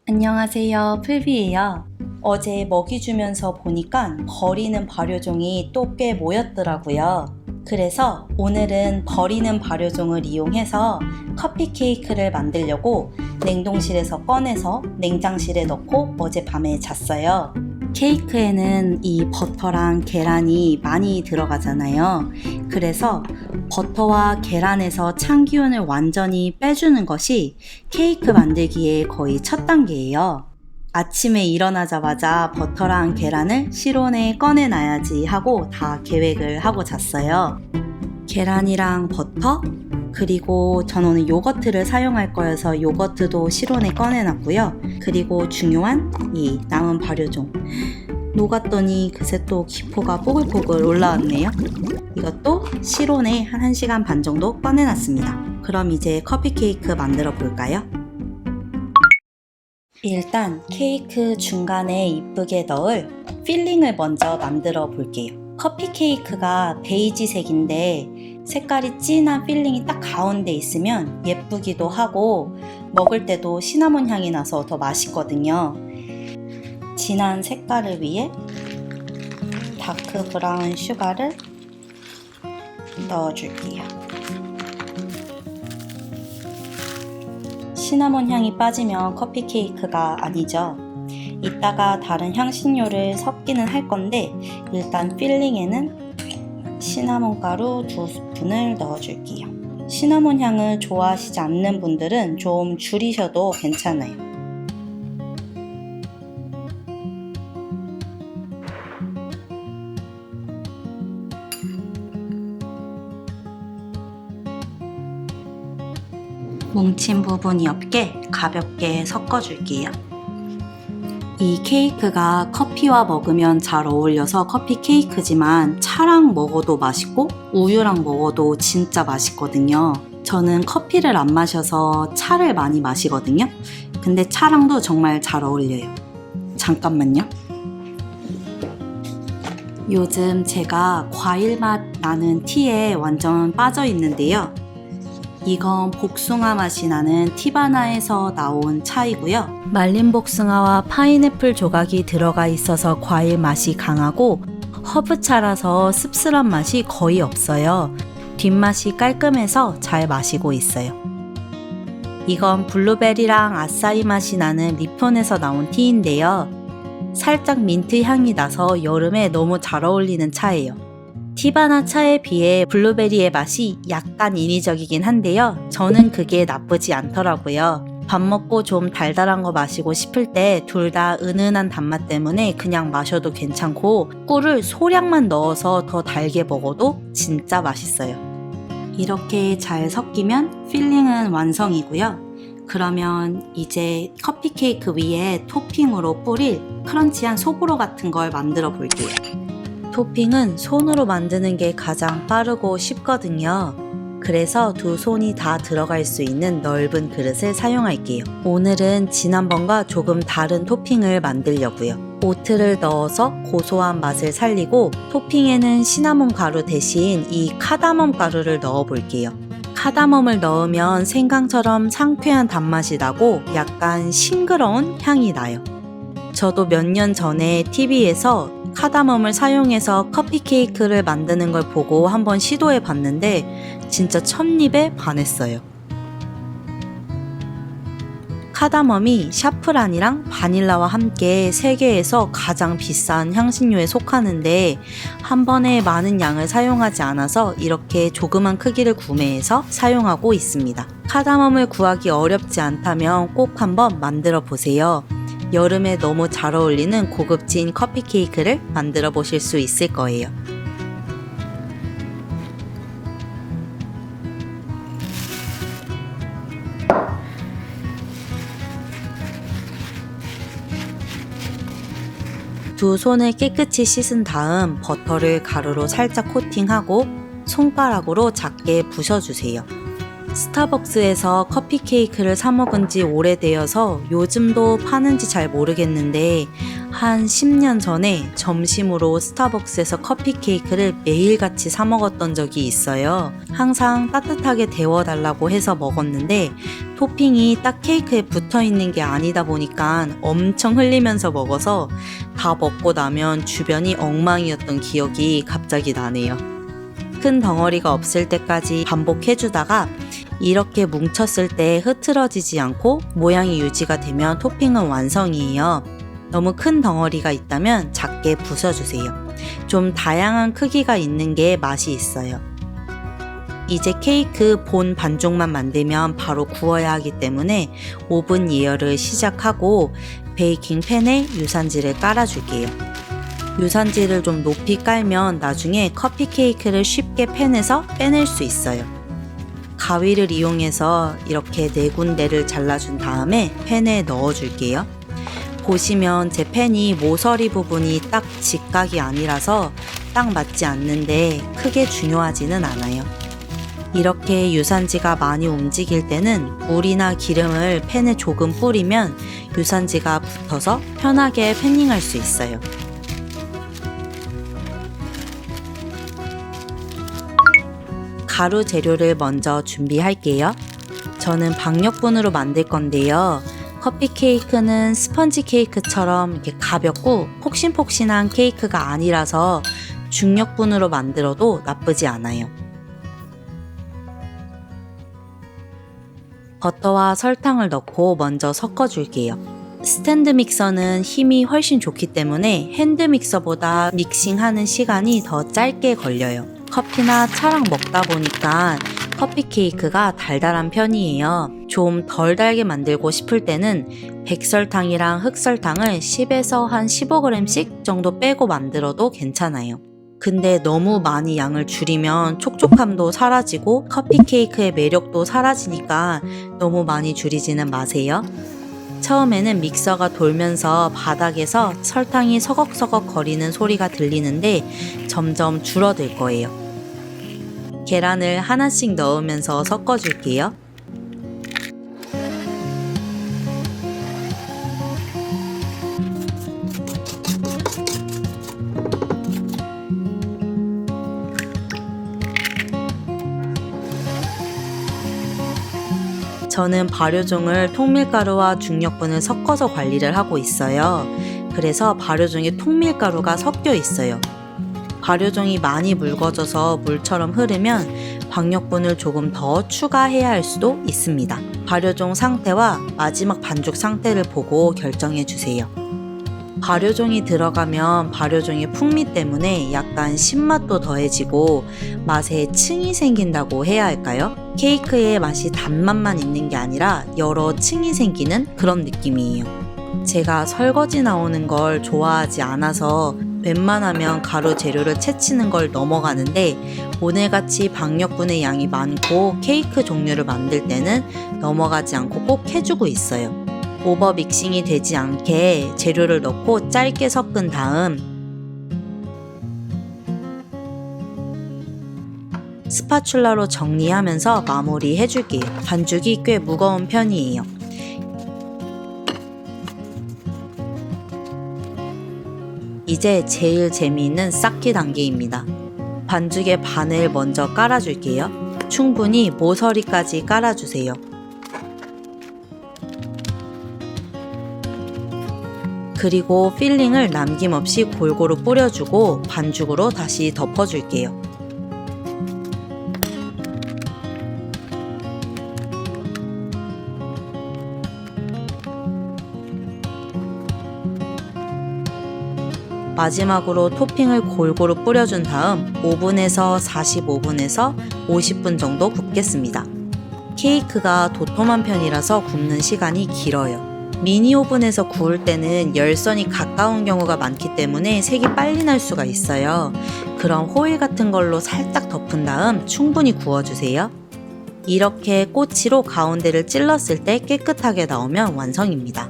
안녕하세요, 풀비예요. 어제 먹이 주면서 보니까 버리는 발효종이 또 꽤 모였더라고요. 그래서 오늘은 버리는 발효종을 이용해서 커피 케이크를 만들려고 냉동실에서 꺼내서 냉장실에 넣고 어젯밤에 잤어요. 케이크에는 이 버터랑 계란이 많이 들어가잖아요. 그래서 버터와 계란에서 찬 기운을 완전히 빼주는 것이 케이크 만들기의 거의 첫 단계예요. 아침에 일어나자마자 버터랑 계란을 실온에 꺼내놔야지 하고 다 계획을 하고 잤어요. 계란이랑 버터, 그리고 전 오늘 요거트를 사용할 거여서 요거트도 실온에 꺼내놨고요. 그리고 중요한 이 남은 발효종. 녹았더니 그새 또 기포가 뽀글뽀글 올라왔네요. 이것도 실온에 한 1시간 반 정도 꺼내놨습니다. 그럼 이제 커피 케이크 만들어 볼까요? 일단 케이크 중간에 이쁘게 넣을 필링을 먼저 만들어 볼게요. 커피 케이크가 베이지색인데 색깔이 진한 필링이 딱 가운데 있으면 예쁘기도 하고 먹을 때도 시나몬 향이 나서 더 맛있거든요. 진한 색깔을 위해 다크 브라운 슈가를 넣어줄게요. 시나몬 향이 빠지면 커피 케이크가 아니죠. 이따가 다른 향신료를 섞기는 할 건데 일단 필링에는 시나몬 가루 2스푼을 넣어줄게요. 시나몬 향을 좋아하시지 않는 분들은 좀 줄이셔도 괜찮아요. 뭉친 부분이 없게 가볍게 섞어줄게요. 이 케이크가 커피와 먹으면 잘 어울려서 커피 케이크지만 차랑 먹어도 맛있고 우유랑 먹어도 진짜 맛있거든요. 저는 커피를 안 마셔서 차를 많이 마시거든요. 근데 차랑도 정말 잘 어울려요. 잠깐만요. 요즘 제가 과일 맛 나는 티에 완전 빠져 있는데요. 이건 복숭아 맛이 나는 티바나에서 나온 차이고요. 말린 복숭아와 파인애플 조각이 들어가 있어서 과일 맛이 강하고 허브차라서 씁쓸한 맛이 거의 없어요. 뒷맛이 깔끔해서 잘 마시고 있어요. 이건 블루베리랑 아싸이 맛이 나는 리폰에서 나온 티인데요. 살짝 민트 향이 나서 여름에 너무 잘 어울리는 차예요. 티바나 차에 비해 블루베리의 맛이 약간 인위적이긴 한데요. 저는 그게 나쁘지 않더라고요. 밥 먹고 좀 달달한 거 마시고 싶을 때 둘 다 은은한 단맛 때문에 그냥 마셔도 괜찮고 꿀을 소량만 넣어서 더 달게 먹어도 진짜 맛있어요. 이렇게 잘 섞이면 필링은 완성이고요. 그러면 이제 커피 케이크 위에 토핑으로 뿌릴 크런치한 소보로 같은 걸 만들어 볼게요. 토핑은 손으로 만드는 게 가장 빠르고 쉽거든요. 그래서 두 손이 다 들어갈 수 있는 넓은 그릇을 사용할게요. 오늘은 지난번과 조금 다른 토핑을 만들려고요. 오트를 넣어서 고소한 맛을 살리고 토핑에는 시나몬 가루 대신 이 카다멈 가루를 넣어 볼게요. 카다멈을 넣으면 생강처럼 상쾌한 단맛이 나고 약간 싱그러운 향이 나요. 저도 몇 년 전에 TV에서 카다멈을 사용해서 커피 케이크를 만드는 걸 보고 한번 시도해 봤는데 진짜 첫입에 반했어요. 카다멈이 샤프란이랑 바닐라와 함께 세계에서 가장 비싼 향신료에 속하는데 한 번에 많은 양을 사용하지 않아서 이렇게 조그만 크기를 구매해서 사용하고 있습니다. 카다멈을 구하기 어렵지 않다면 꼭 한번 만들어 보세요. 여름에 너무 잘 어울리는 고급진 커피 케이크를 만들어 보실 수 있을 거예요. 두 손을 깨끗이 씻은 다음 버터를 가루로 살짝 코팅하고 손가락으로 작게 부셔주세요. 스타벅스에서 커피 케이크를 사 먹은 지 오래되어서 요즘도 파는지 잘 모르겠는데 한 10년 전에 점심으로 스타벅스에서 커피 케이크를 매일같이 사 먹었던 적이 있어요. 항상 따뜻하게 데워달라고 해서 먹었는데 토핑이 딱 케이크에 붙어 있는 게 아니다 보니까 엄청 흘리면서 먹어서 다 먹고 나면 주변이 엉망이었던 기억이 갑자기 나네요. 큰 덩어리가 없을 때까지 반복해주다가 이렇게 뭉쳤을 때 흐트러지지 않고 모양이 유지가 되면 토핑은 완성이에요. 너무 큰 덩어리가 있다면 작게 부숴주세요. 좀 다양한 크기가 있는 게 맛이 있어요. 이제 케이크 본 반죽만 만들면 바로 구워야 하기 때문에 오븐 예열을 시작하고 베이킹 팬에 유산지를 깔아줄게요. 유산지를 좀 높이 깔면 나중에 커피 케이크를 쉽게 팬에서 빼낼 수 있어요. 가위를 이용해서 이렇게 4군데를 잘라준 다음에 팬에 넣어줄게요. 보시면 제 팬이 모서리 부분이 딱 직각이 아니라서 딱 맞지 않는데 크게 중요하지는 않아요. 이렇게 유산지가 많이 움직일 때는 물이나 기름을 팬에 조금 뿌리면 유산지가 붙어서 편하게 팬닝할 수 있어요. 가루 재료를 먼저 준비할게요. 저는 박력분으로 만들 건데요. 커피 케이크는 스펀지 케이크처럼 이렇게 가볍고 폭신폭신한 케이크가 아니라서 중력분으로 만들어도 나쁘지 않아요. 버터와 설탕을 넣고 먼저 섞어줄게요. 스탠드 믹서는 힘이 훨씬 좋기 때문에 핸드 믹서보다 믹싱하는 시간이 더 짧게 걸려요. 커피나 차랑 먹다 보니까 커피 케이크가 달달한 편이에요. 좀 덜 달게 만들고 싶을 때는 백설탕이랑 흑설탕을 10에서 한 15g씩 정도 빼고 만들어도 괜찮아요. 근데 너무 많이 양을 줄이면 촉촉함도 사라지고 커피 케이크의 매력도 사라지니까 너무 많이 줄이지는 마세요. 처음에는 믹서가 돌면서 바닥에서 설탕이 서걱서걱 거리는 소리가 들리는데 점점 줄어들 거예요. 계란을 하나씩 넣으면서 섞어줄게요. 저는 발효종을 통밀가루와 중력분을 섞어서 관리를 하고 있어요. 그래서 발효종에 통밀가루가 섞여 있어요. 발효종이 많이 묽어져서 물처럼 흐르면 박력분을 조금 더 추가해야 할 수도 있습니다. 발효종 상태와 마지막 반죽 상태를 보고 결정해 주세요. 발효종이 들어가면 발효종의 풍미 때문에 약간 신맛도 더해지고 맛에 층이 생긴다고 해야 할까요? 케이크의 맛이 단맛만 있는 게 아니라 여러 층이 생기는 그런 느낌이에요. 제가 설거지 나오는 걸 좋아하지 않아서 웬만하면 가루 재료를 채치는 걸 넘어가는데 오늘같이 박력분의 양이 많고 케이크 종류를 만들 때는 넘어가지 않고 꼭 해주고 있어요. 오버 믹싱이 되지 않게 재료를 넣고 짧게 섞은 다음 스파츌라로 정리하면서 마무리 해줄게요. 반죽이 꽤 무거운 편이에요. 이제 제일 재미있는 쌓기 단계입니다. 반죽의 반을 먼저 깔아줄게요. 충분히 모서리까지 깔아주세요. 그리고 필링을 남김없이 골고루 뿌려주고 반죽으로 다시 덮어줄게요. 마지막으로 토핑을 골고루 뿌려준 다음 오븐에서 45분에서 50분 정도 굽겠습니다. 케이크가 도톰한 편이라서 굽는 시간이 길어요. 미니 오븐에서 구울 때는 열선이 가까운 경우가 많기 때문에 색이 빨리 날 수가 있어요. 그럼 호일 같은 걸로 살짝 덮은 다음 충분히 구워주세요. 이렇게 꼬치로 가운데를 찔렀을 때 깨끗하게 나오면 완성입니다.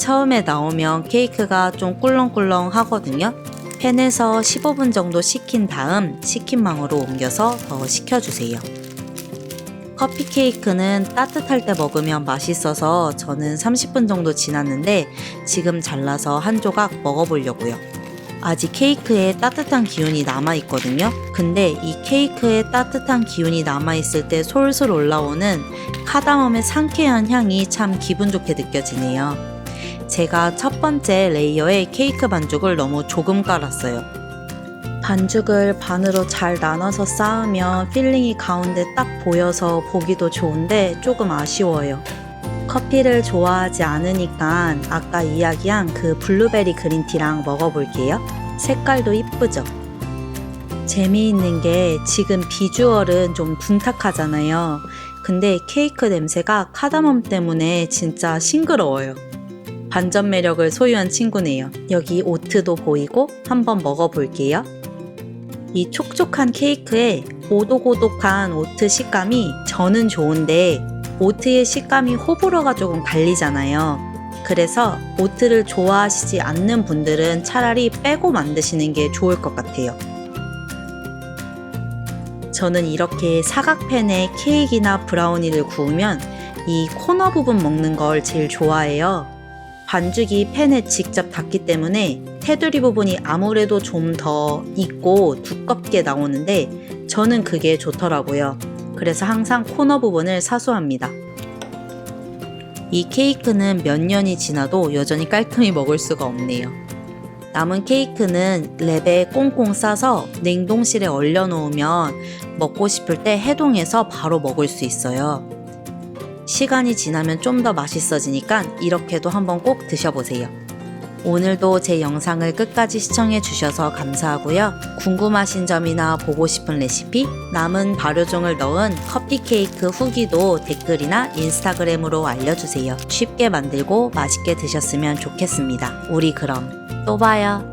처음에 나오면 케이크가 좀 꿀렁꿀렁 하거든요. 팬에서 15분 정도 식힌 다음 식힌망으로 옮겨서 더 식혀주세요. 커피 케이크는 따뜻할 때 먹으면 맛있어서 저는 30분 정도 지났는데 지금 잘라서 한 조각 먹어보려고요. 아직 케이크에 따뜻한 기운이 남아있거든요. 근데 이 케이크에 따뜻한 기운이 남아있을 때 솔솔 올라오는 카다멈의 상쾌한 향이 참 기분 좋게 느껴지네요. 제가 첫 번째 레이어에 케이크 반죽을 너무 조금 깔았어요. 반죽을 반으로 잘 나눠서 쌓으면 필링이 가운데 딱 보여서 보기도 좋은데 조금 아쉬워요. 커피를 좋아하지 않으니까 아까 이야기한 그 블루베리 그린티랑 먹어볼게요. 색깔도 이쁘죠? 재미있는 게 지금 비주얼은 좀 둔탁하잖아요. 근데 케이크 냄새가 카다멈 때문에 진짜 싱그러워요. 반전 매력을 소유한 친구네요. 여기 오트도 보이고 한번 먹어볼게요. 이 촉촉한 케이크에 오독오독한 오트 식감이 저는 좋은데 오트의 식감이 호불호가 조금 갈리잖아요. 그래서 오트를 좋아하시지 않는 분들은 차라리 빼고 만드시는 게 좋을 것 같아요. 저는 이렇게 사각팬에 케이크나 브라우니를 구우면 이 코너 부분 먹는 걸 제일 좋아해요. 반죽이 팬에 직접 닿기 때문에 테두리 부분이 아무래도 좀 더 익고 두껍게 나오는데 저는 그게 좋더라고요. 그래서 항상 코너 부분을 사수합니다. 이 케이크는 몇 년이 지나도 여전히 깔끔히 먹을 수가 없네요. 남은 케이크는 랩에 꽁꽁 싸서 냉동실에 얼려놓으면 먹고 싶을 때 해동해서 바로 먹을 수 있어요. 시간이 지나면 좀 더 맛있어지니까 이렇게도 한번 꼭 드셔보세요. 오늘도 제 영상을 끝까지 시청해 주셔서 감사하고요. 궁금하신 점이나 보고 싶은 레시피, 남은 발효종을 넣은 커피 케이크 후기도 댓글이나 인스타그램으로 알려주세요. 쉽게 만들고 맛있게 드셨으면 좋겠습니다. 우리 그럼 또 봐요.